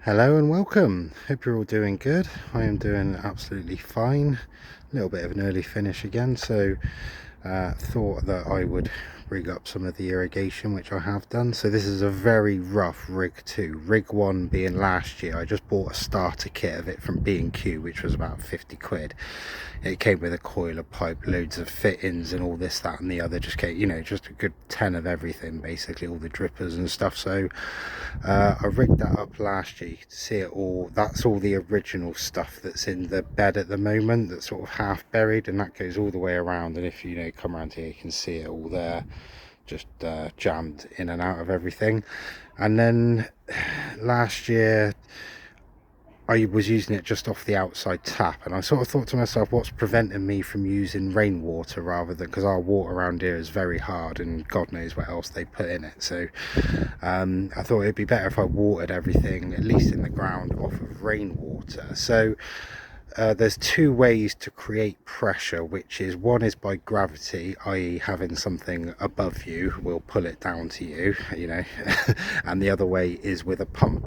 Hello and welcome. Hope you're all doing good. I am doing absolutely fine. A little bit of an early finish again, so thought that I would rig up some of the irrigation, which I have done. So this is a very rough rig 2. Rig 1 being last year. I just bought a starter kit of it from B&Q, which was about 50 quid. It came with a coil of pipe, loads of fittings and all this, that and the other. Just came, just a good 10 of everything, basically, all the drippers and stuff. So I rigged that up last year. You can see it all. That's all the original stuff that's in the bed at the moment, that's sort of half buried, and that goes all the way around. And if you come around here, you can see it all there, just jammed in and out of everything. And then last year I was using it just off the outside tap, and I sort of thought to myself, what's preventing me from using rainwater rather than, because our water around here is very hard and God knows what else they put in it. So I thought it'd be better if I watered everything, at least in the ground, off of rainwater. So there's two ways to create pressure, which is, one is by gravity, i.e. having something above you will pull it down to you, and the other way is with a pump,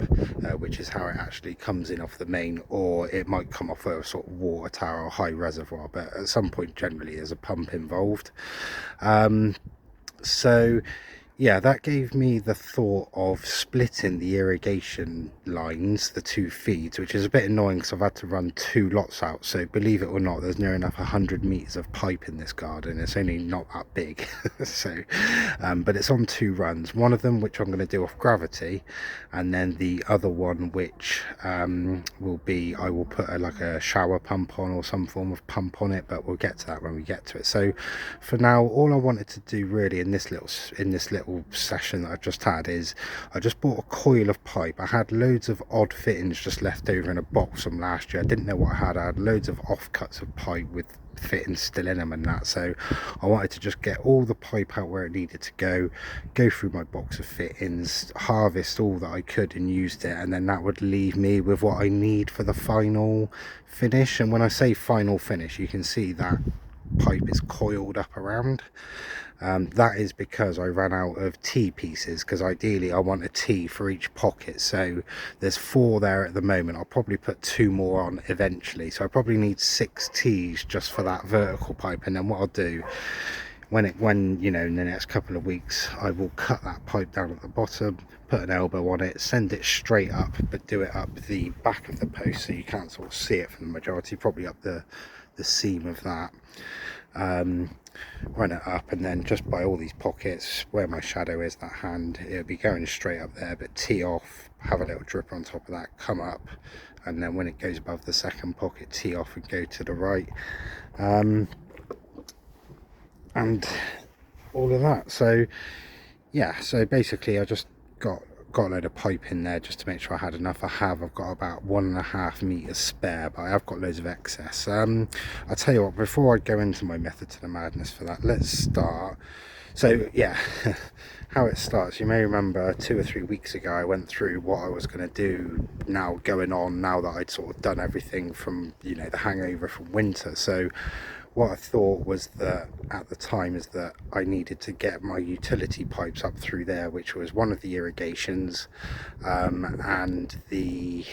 which is how it actually comes in off the main, or it might come off a sort of water tower or high reservoir, but at some point generally there's a pump involved. So yeah, that gave me the thought of splitting the irrigation lines, the two feeds, which is a bit annoying because I've had to run two lots out. So believe it or not, there's near enough 100 meters of pipe in this garden. It's only not that big. But it's on two runs. One of them, which I'm going to do off gravity, and then the other one, which will be, I will put like a shower pump on or some form of pump on it, but we'll get to that when we get to it. So for now, all I wanted to do really in this little session that I've just had is I just bought a coil of pipe. I had loads of odd fittings just left over in a box from last year. I didn't know what I had. I had loads of offcuts of pipe with fittings still in them and that, so I wanted to just get all the pipe out where it needed to go through my box of fittings, harvest all that I could and used it, and then that would leave me with what I need for the final finish. And when I say final finish, you can see that pipe is coiled up around. That is because I ran out of T pieces, because ideally I want a T for each pocket. So there's 4 there at the moment. I'll probably put 2 more on eventually, so I probably need 6 T's just for that vertical pipe. And then what I'll do when in the next couple of weeks, I will cut that pipe down at the bottom, put an elbow on it, send it straight up, but do it up the back of the post so you can't sort of see it from the majority, probably up the seam of that. Run it up, and then just by all these pockets where my shadow is, that hand, it'll be going straight up there, but tee off, have a little dripper on top of that, come up, and then when it goes above the second pocket, tee off and go to the right, and all of that. So yeah, so basically I just got a load of pipe in there just to make sure I had enough. I've got about 1.5 meters spare, but I have got loads of excess. I'll tell you what, before I go into my method to the madness for that, let's start. So yeah, how it starts, you may remember 2 or 3 weeks ago I went through what I was going to do now that I'd sort of done everything from the hangover from winter. So what I thought was that at the time is that I needed to get my utility pipes up through there, which was one of the irrigations, and the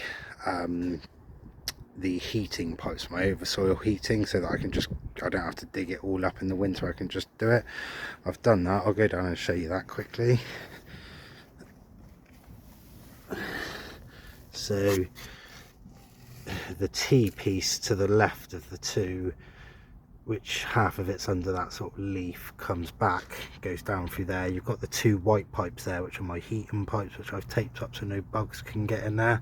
heating pipes, my oversoil heating, so that I don't have to dig it all up in the winter. I can just do it. I've done that. I'll go down and show you that quickly. So the T piece to the left of the two, which half of it's under that sort of leaf, comes back, goes down through there. You've got the 2 white pipes there, which are my heating pipes, which I've taped up so no bugs can get in there.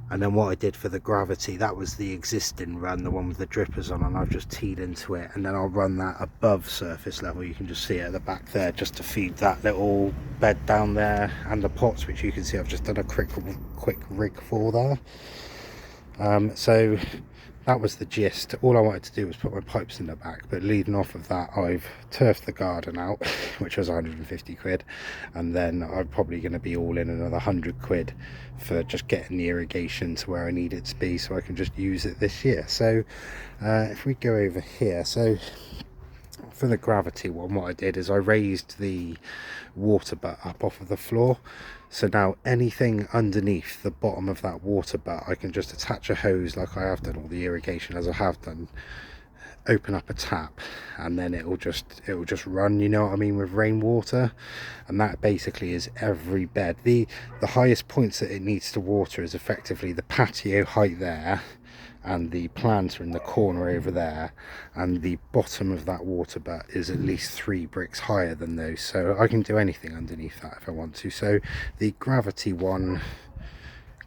And then what I did for the gravity, that was the existing run, the one with the drippers on, and I've just teed into it, and then I'll run that above surface level. You can just see it at the back there, just to feed that little bed down there, and the pots, which you can see I've just done a quick rig for there. So that was the gist. All I wanted to do was put my pipes in the back, but leading off of that, I've turfed the garden out, which was 150 quid, and then I'm probably going to be all in another 100 quid for just getting the irrigation to where I need it to be, so I can just use it this year. So if we go over here, so for the gravity one, what I did is I raised the water butt up off of the floor, so now anything underneath the bottom of that water butt I can just attach a hose, like I have done all the irrigation as I have done, open up a tap, and then it'll just run, you know what I mean, with rainwater. And that basically is every bed. The highest points that it needs to water is effectively the patio height there, and the planter in the corner over there, and the bottom of that water butt is at least 3 bricks higher than those, so I can do anything underneath that if I want to. So the gravity one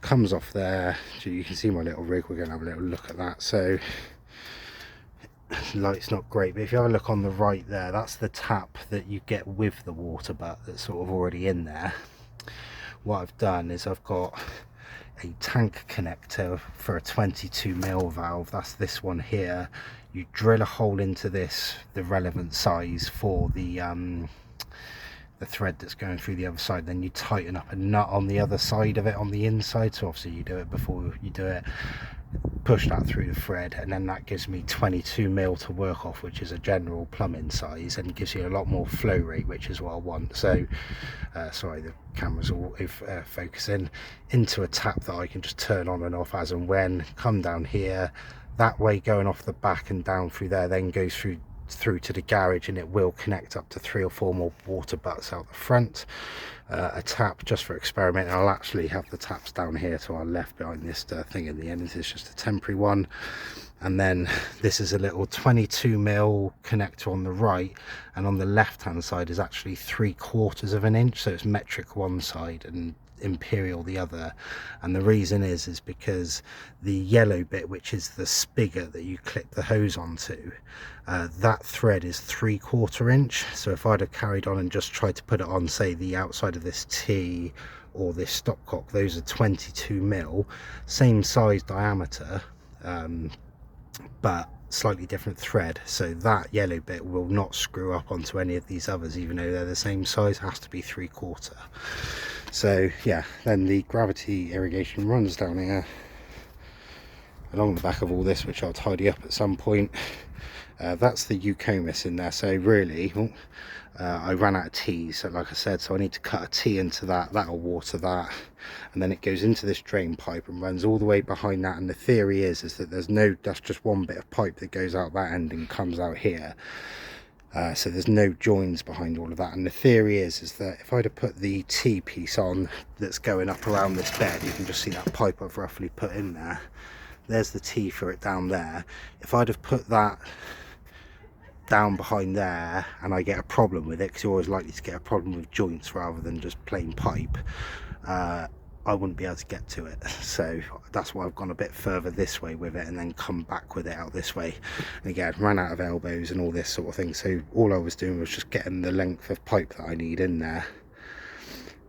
comes off there, so you can see my little rig. We're going to have a little look at that. So light's not great, but if you have a look on the right there, that's the tap that you get with the water butt that's sort of already in there. What I've done is I've got a tank connector for a 22mm valve. That's this one here. You drill a hole into this, the relevant size for the thread that's going through the other side, then you tighten up a nut on the other side of it on the inside. So obviously you do it before you do it, push that through the thread, and then that gives me 22mm to work off, which is a general plumbing size, and gives you a lot more flow rate, which is what I want. So sorry, the camera's all focusing into a tap that I can just turn on and off as and when. Come down here, that way going off the back and down through there, then goes through to the garage, and it will connect up to 3 or 4 more water butts out the front. A tap just for experimenting. I'll actually have the taps down here to our left behind this thing in the end. This is just a temporary one. And then this is a little 22mm connector on the right, and on the left hand side is actually 3/4 of an inch, so it's metric one side and imperial the other. And the reason is because the yellow bit, which is the spigot that you clip the hose onto, that thread is 3/4 inch. So if I'd have carried on and just tried to put it on, say, the outside of this T or this stopcock, those are 22mm, same size diameter, but slightly different thread, so that yellow bit will not screw up onto any of these others, even though they're the same size. It has to be 3/4. So yeah, then the gravity irrigation runs down here along the back of all this, which I'll tidy up at some point. That's the Eucomis in there. So really, I ran out of T's, so like I said, so I need to cut a T into that. That'll water that, and then it goes into this drain pipe and runs all the way behind that. And the theory is that that's just one bit of pipe that goes out that end and comes out here. So there's no joins behind all of that, and the theory is that if I'd have put the T piece on that's going up around this bed, you can just see that pipe I've roughly put in there. There's the T for it down there. If I'd have put that down behind there and I get a problem with it, because you're always likely to get a problem with joints rather than just plain pipe, I wouldn't be able to get to it. So that's why I've gone a bit further this way with it and then come back with it out this way. And again, ran out of elbows and all this sort of thing, so all I was doing was just getting the length of pipe that I need in there,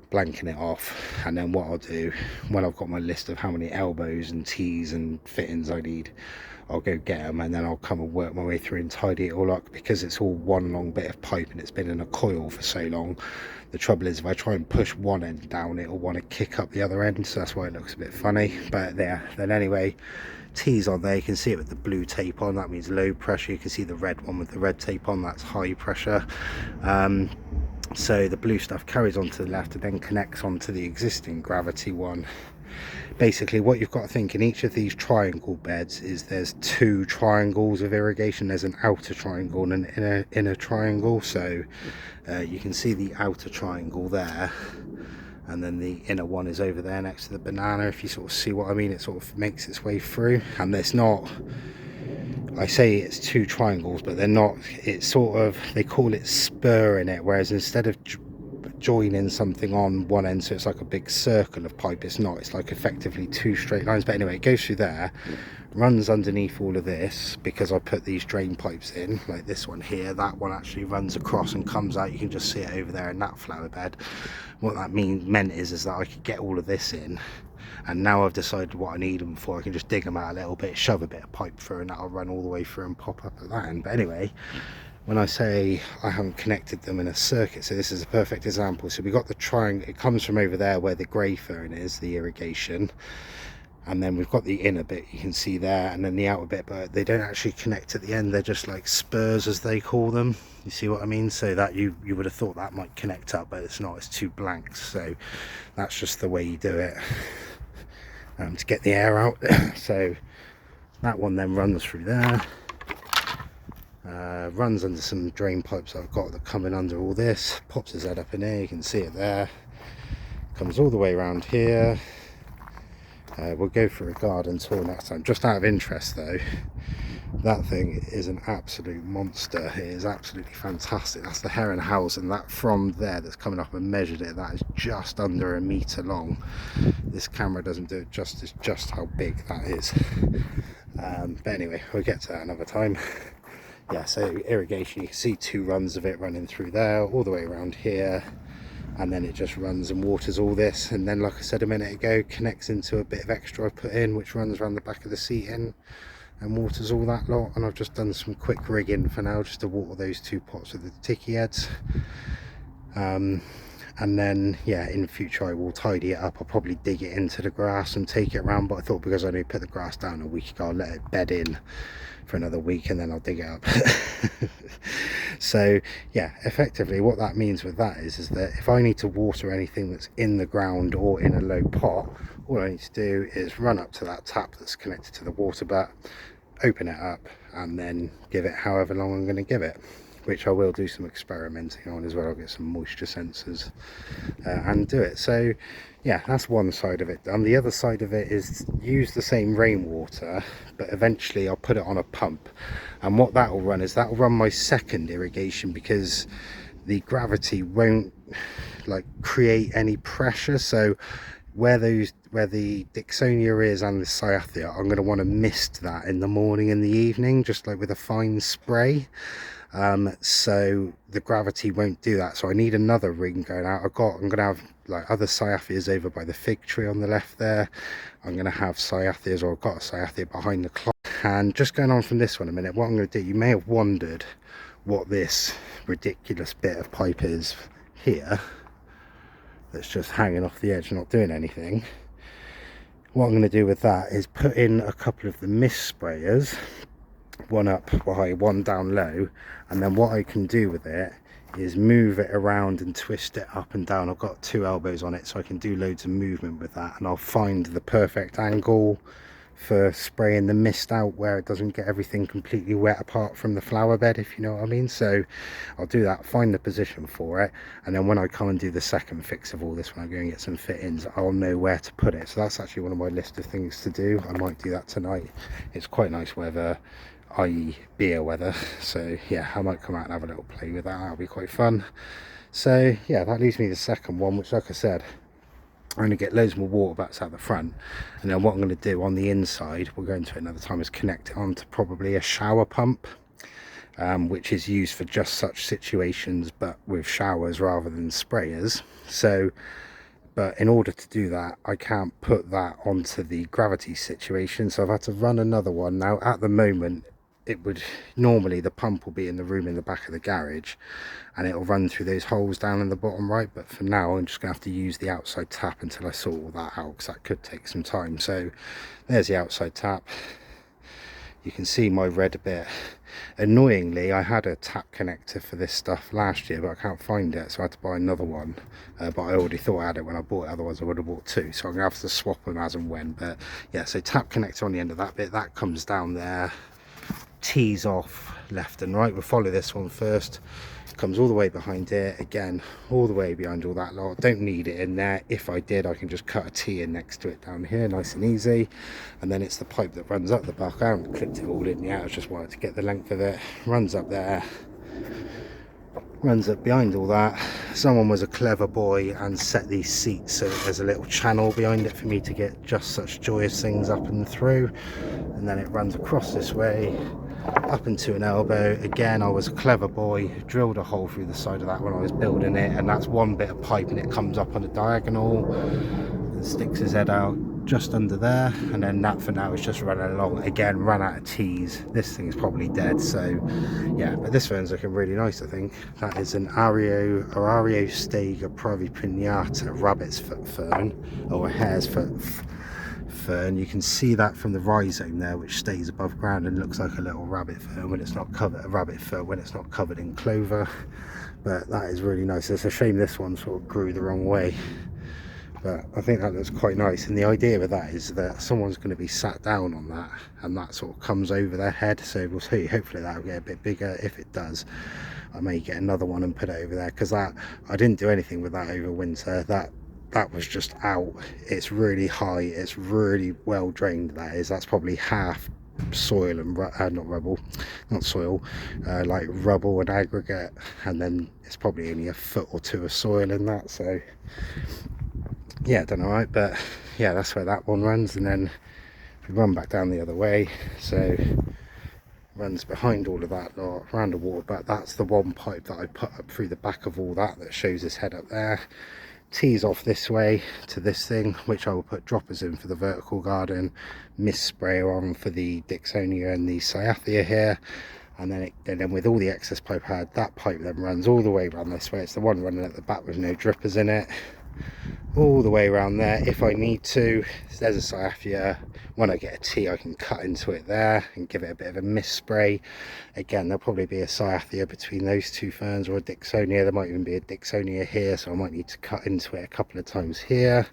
blanking it off. And then what I'll do, when I've got my list of how many elbows and T's and fittings I need, I'll go get them, and then I'll come and work my way through and tidy it all up. Because it's all one long bit of pipe and it's been in a coil for so long, the trouble is if I try and push one end down, it'll want to kick up the other end, so that's why it looks a bit funny. But there, then anyway, T's on there, you can see it with the blue tape on, that means low pressure. You can see the red one with the red tape on, that's high pressure. So the blue stuff carries on to the left and then connects onto the existing gravity one. Basically what you've got to think in each of these triangle beds is there's 2 triangles of irrigation. There's an outer triangle and an inner triangle. So you can see the outer triangle there, and then the inner one is over there next to the banana. If you sort of see what I mean, it sort of makes its way through. And it's not, I say it's 2 triangles, but they're not, it's sort of, they call it spurring it, whereas instead of joining something on one end so it's like a big circle of pipe, it's not, it's like effectively 2 straight lines. But anyway, it goes through there, runs underneath all of this, because I put these drain pipes in, like this one here. That one actually runs across and comes out. You can just see it over there in that flower bed. What that meant is that I could get all of this in, and now I've decided what I need them for. I can just dig them out a little bit, shove a bit of pipe through, and that'll run all the way through and pop up at that end. But anyway, when I say I haven't connected them in a circuit, so this is a perfect example. So we got the triangle, it comes from over there where the grey fern is, the irrigation, and then we've got the inner bit you can see there, and then the outer bit, but they don't actually connect at the end. They're just like spurs, as they call them. You see what I mean? So that you would have thought that might connect up, but it's not. It's two blanks. So that's just the way you do it, to get the air out. So that one then runs through there, runs under some drain pipes I've got that come in under all this, pops his head up in there, you can see it there, comes all the way around here. We'll go for a garden tour next time. Just out of interest though, that thing is an absolute monster. It is absolutely fantastic. That's the heron house, and that from there that's coming up and measured it, that is just under 1 meter long. This camera doesn't do it justice just how big that is. But anyway, we'll get to that another time. Yeah, so irrigation, you can see 2 runs of it running through there, all the way around here, and then it just runs and waters all this, and then, like I said a minute ago, connects into a bit of extra I put in, which runs around the back of the seating and waters all that lot. And I've just done some quick rigging for now, just to water those 2 pots with the ticky heads. And then, yeah, in the future I will tidy it up. I'll probably dig it into the grass and take it around, but I thought because I only put the grass down a week ago, I'll let it bed in for another week and then I'll dig it up. So yeah, effectively what that means with that is that if I need to water anything that's in the ground or in a low pot, all I need to do is run up to that tap that's connected to the water butt, open it up, and then give it however long I'm going to give it, which I will do some experimenting on as well. I'll get some moisture sensors and do it. So yeah, that's one side of it done. The other side of it is use the same rainwater, but eventually I'll put it on a pump, and what that will run is that will run my second irrigation, because the gravity won't like create any pressure. So where the Dixonia is and the Cyathea, I'm going to want to mist that in the morning and the evening, just like with a fine spray. So the gravity won't do that, so I need another ring going out. I'm going to have like other Cyatheas over by the fig tree on the left there. I'm going to have Cyatheas, or I've got a Cyathea behind the clock. And just going on from this one a minute, what I'm going to do, you may have wondered what this ridiculous bit of pipe is here that's just hanging off the edge, not doing anything. What I'm going to do with that is put in a couple of the mist sprayers, one up high, one down low, and then what I can do with it is move it around and twist it up and down. I've got 2 elbows on it, so I can do loads of movement with that, and I'll find the perfect angle for spraying the mist out where it doesn't get everything completely wet apart from the flower bed, if you know what I mean. So I'll do that, find the position for it, and then when I come and do the second fix of all this, when I go and get some fittings, I'll know where to put it. So that's actually one of my list of things to do. I might do that tonight. It's quite nice weather, i.e. beer weather, so yeah, I might come out and have a little play with that. That'll be quite fun. So yeah, that leaves me the second one, which, like I said, I'm going to get loads more water butts out the front, and then what I'm going to do on the inside, we'll go into it another time, is connect it onto probably a shower pump, which is used for just such situations, but with showers rather than sprayers. So but in order to do that, I can't put that onto the gravity situation, so I've had to run another one. Now at the moment, it would normally, the pump will be in the room in the back of the garage, and it'll run through those holes down in the bottom right, but for now I'm just gonna have to use the outside tap until I sort all that out, because that could take some time. So there's the outside tap. You can see my red bit. Annoyingly, I had a tap connector for this stuff last year, but I can't find it, so I had to buy another one. But I already thought I had it when I bought it, otherwise I would have bought 2, so I'm gonna have to swap them as and when. But yeah, so tap connector on the end of that bit, that comes down there, tees off left and right. We'll follow this one first, comes all the way behind it, again all the way behind all that lot. Don't need it in there. If I did, I can just cut a T in next to it down here, nice and easy. And then it's the pipe that runs up the back. I haven't clipped it all in yet, I just wanted to get the length of it. Runs up there, runs up behind all that. Someone was a clever boy and set these seats so that there's a little channel behind it for me to get just such joyous things up and through. And then it runs across this way up into an elbow. Again, I was a clever boy, drilled a hole through the side of that when I was building it, and that's one bit of pipe, and it comes up on a diagonal and sticks his head out just under there. And then that for now is just running along. Again, ran out of tees. This thing is probably dead, so yeah, but this fern's looking really nice. I think that is an Ario Stega Pravipinata rabbit's foot fern, or a hare's foot fern. You can see that from the rhizome there, which stays above ground and looks like a little rabbit fern when it's not covered, when it's not covered in clover. But that is really nice. It's a shame this one sort of grew the wrong way, but I think that looks quite nice. And the idea with that is that someone's going to be sat down on that, and that sort of comes over their head. So we'll see, hopefully that will get a bit bigger. If it does, I may get another one and put it over there, because that, I didn't do anything with that over winter. That was just out. It's really high, it's really well drained. That's probably half soil and not soil, like rubble and aggregate, and then it's probably only a foot or two of soil in that. So yeah, I don't know, right? But yeah, that's where that one runs. And then we run back down the other way, so runs behind all of that lot around the water. But that's the one pipe that I put up through the back of all that shows his head up there, tees off this way to this thing, which I will put droppers in for the vertical garden, mist sprayer on for the Dixonia and the Cyathea here. And then with all the excess pipe I had, that pipe then runs all the way around this way. It's the one running at the back with no drippers in it, all the way around there if I need to. There's a Cyathea. When I get a tee, I can cut into it there and give it a bit of a mist spray. Again, there'll probably be a Cyathea between those two ferns, or a Dixonia. There might even be a Dixonia here, so I might need to cut into it a couple of times here.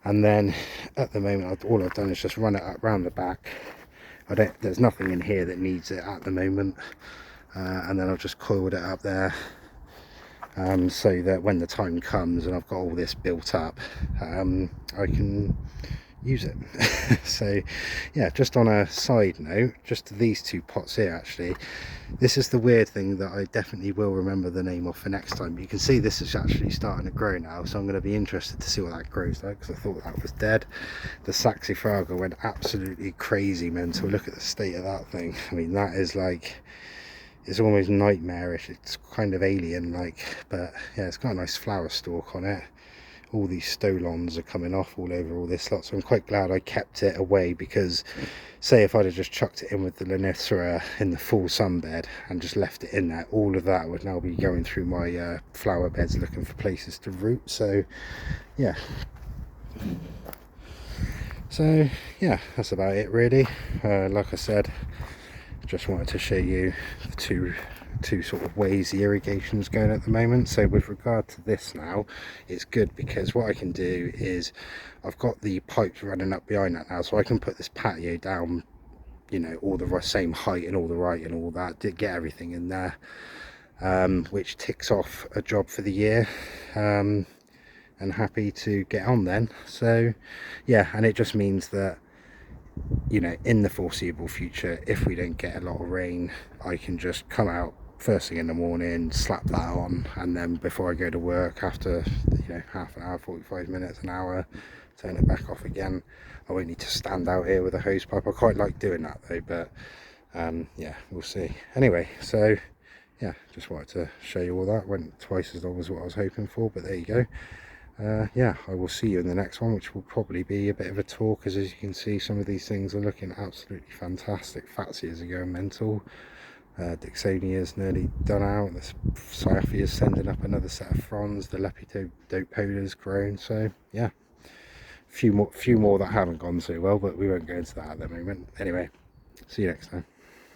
And then at the moment, all I've done is just run it up round the back. There's nothing in here that needs it at the moment, and then I've just coiled it up there, so that when the time comes and I've got all this built up, I can use it. So yeah, just on a side note, just these two pots here, actually, this is the weird thing that I definitely will remember the name of for next time. You can see this is actually starting to grow now, so I'm going to be interested to see what that grows like, because I thought that was dead. The Saxifraga went absolutely crazy mental. Look at the state of that thing. I mean, that is like, it's almost nightmarish. It's kind of alien like, but yeah, it's got a nice flower stalk on it. All these stolons are coming off all over all this lot, so I'm quite glad I kept it away, because say if I'd have just chucked it in with the Lonicera in the full sunbed and just left it in there, all of that would now be going through my flower beds looking for places to root. So yeah, that's about it really. Like I said, just wanted to show you the two sort of ways the irrigation's going at the moment. So with regard to this now, it's good, because what I can do is I've got the pipes running up behind that now, so I can put this patio down, you know, all the same height and all the right and all that, to get everything in there, which ticks off a job for the year, and happy to get on then. So yeah, and it just means that, you know, in the foreseeable future, if we don't get a lot of rain, I can just come out first thing in the morning, slap that on, and then before I go to work, after, you know, half an hour, 45 minutes, an hour, turn it back off again. I won't need to stand out here with a hose pipe. I quite like doing that though, but yeah, we'll see. Anyway, so yeah, just wanted to show you all that. Went twice as long as what I was hoping for, but there you go. Yeah, I will see you in the next one, which will probably be a bit of a tour, because as you can see, some of these things are looking absolutely fantastic. Fatsias are going mental. Dixonia's nearly done out. The Cyathea is sending up another set of fronds. The Lepidopola's grown. So yeah, few more that haven't gone so well, but we won't go into that at the moment. Anyway, see you next time.